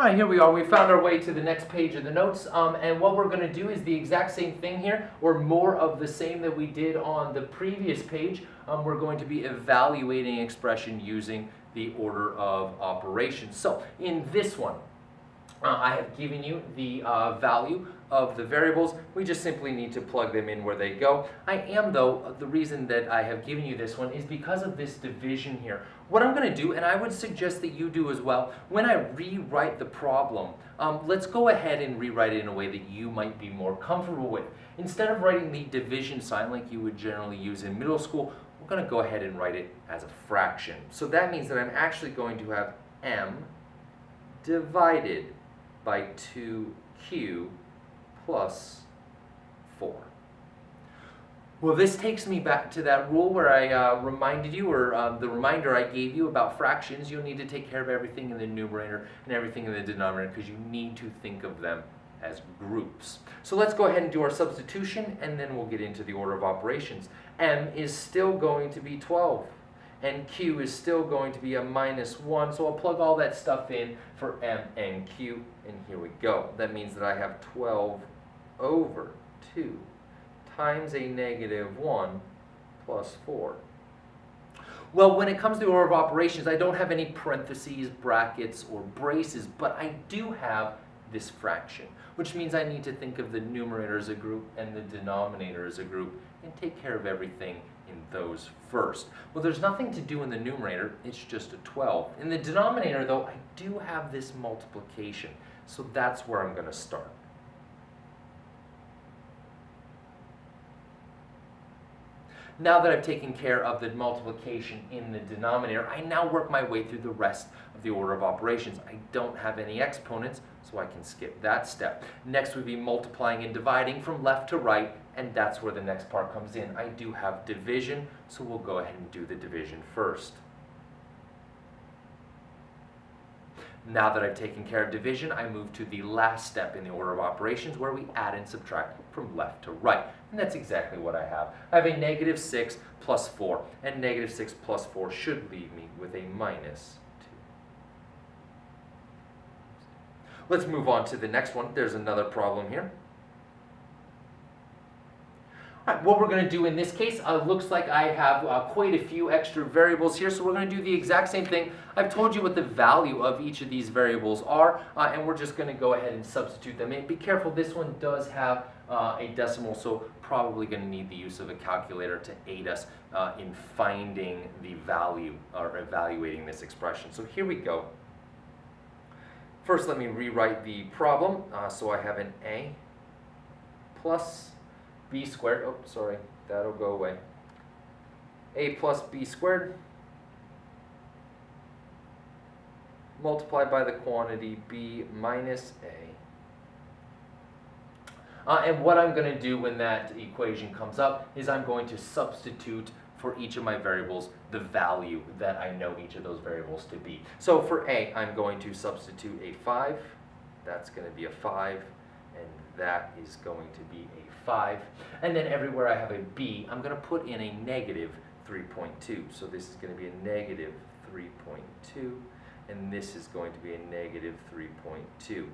Hi, here we are. We found our way to the next page of the notes, and what we're going to do is the exact same thing here, or more of the same that we did on the previous page. We're going to be evaluating expression using the order of operations. So in this one, I have given you the value of the variables. We just simply need to plug them in where they go. The reason that I have given you this one is because of this division here. What I'm going to do, and I would suggest that you do as well, when I rewrite the problem, let's go ahead and rewrite it in a way that you might be more comfortable with. Instead of writing the division sign like you would generally use in middle school, we're going to go ahead and write it as a fraction. So that means that I'm actually going to have m divided by 2q plus 4. Well, this takes me back to that rule where I reminded you, or the reminder I gave you about fractions. You'll need to take care of everything in the numerator and everything in the denominator because you need to think of them as groups. So let's go ahead and do our substitution, and then we'll get into the order of operations. M is still going to be 12. And q is still going to be a -1, so I'll plug all that stuff in for m and q, and here we go. That means that I have 12 over 2 times a -1 plus 4. Well, when it comes to the order of operations, I don't have any parentheses, brackets, or braces, but I do have this fraction, which means I need to think of the numerator as a group and the denominator as a group and take care of everything in those first. Well, there's nothing to do in the numerator, it's just a 12. In the denominator, though, I do have this multiplication, so that's where I'm going to start. Now that I've taken care of the multiplication in the denominator, I now work my way through the rest of the order of operations. I don't have any exponents, so I can skip that step. Next would be multiplying and dividing from left to right, and that's where the next part comes in. I do have division, so we'll go ahead and do the division first. Now that I've taken care of division, I move to the last step in the order of operations where we add and subtract from left to right. And that's exactly what I have. I have a -6 plus 4, and -6 plus 4 should leave me with a -2. Let's move on to the next one. There's another problem here. What we're going to do in this case, looks like I have quite a few extra variables here, so we're going to do the exact same thing. I've told you what the value of each of these variables are, and we're just going to go ahead and substitute them in. Be careful, this one does have a decimal, so probably going to need the use of a calculator to aid us in finding the value or evaluating this expression. So here we go. First, let me rewrite the problem. So I have an a plus b squared, oh sorry, that'll go away. A plus b squared multiplied by the quantity b minus a. And what I'm going to do when that equation comes up is I'm going to substitute for each of my variables the value that I know each of those variables to be. So for a, I'm going to substitute a 5, that's going to be a 5, and that is going to be a 5. And then everywhere I have a b, I'm going to put in a -3.2. So this is going to be a -3.2, and this is going to be a -3.2.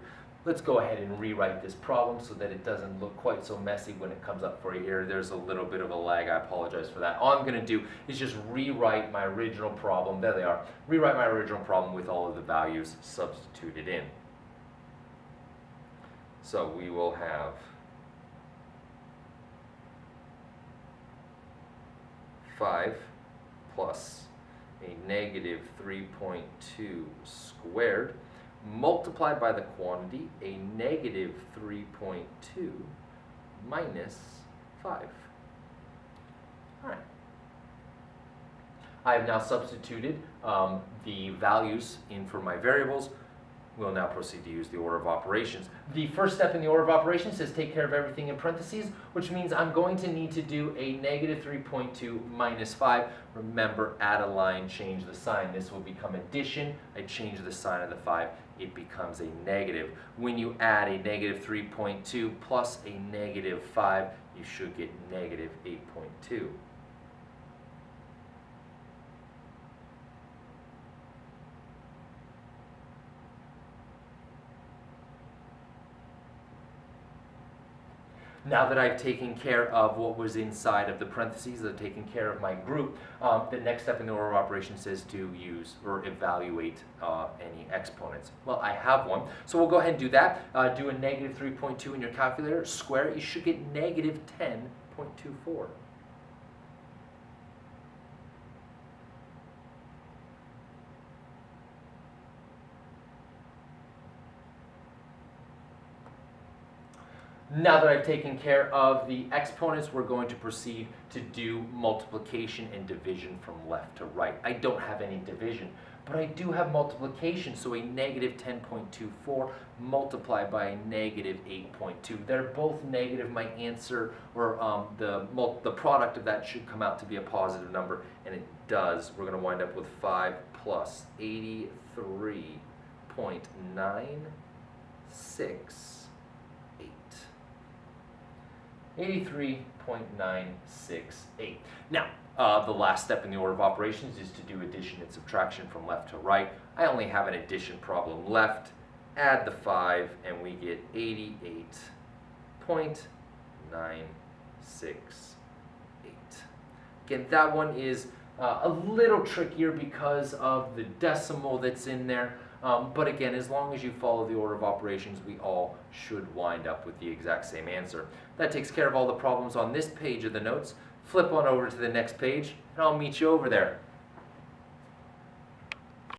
Let's go ahead and rewrite this problem so that it doesn't look quite so messy when it comes up for you here. There's a little bit of a lag, I apologize for that. All I'm going to do is just rewrite my original problem, there they are, rewrite my original problem with all of the values substituted in. So we will have 5 plus a -3.2 squared multiplied by the quantity, a -3.2 minus 5. All right. I have now substituted the values in for my variables. We'll now proceed to use the order of operations. The first step in the order of operations is take care of everything in parentheses, which means I'm going to need to do a -3.2 minus 5. Remember, add a line, change the sign. This will become addition. I change the sign of the 5. It becomes a negative. When you add a -3.2 plus a -5, you should get -8.2. Now that I've taken care of what was inside of the parentheses, I've taken care of my group, the next step in the order of operations says to use or evaluate any exponents. Well, I have one, so we'll go ahead and do that. Do a negative 3.2 in your calculator, square it, you should get negative 10.24. Now that I've taken care of the exponents, we're going to proceed to do multiplication and division from left to right. I don't have any division, but I do have multiplication, so a negative 10.24 multiplied by a negative 8.2. They're both negative. My answer, or the product of that, should come out to be a positive number, and it does. We're going to wind up with 5 plus 83.96. 83.968. Now, the last step in the order of operations is to do addition and subtraction from left to right. I only have an addition problem left. Add the 5, and we get 88.968. Again, that one is a little trickier because of the decimal that's in there. But again, as long as you follow the order of operations, we all should wind up with the exact same answer. That takes care of all the problems on this page of the notes. Flip on over to the next page, and I'll meet you over there.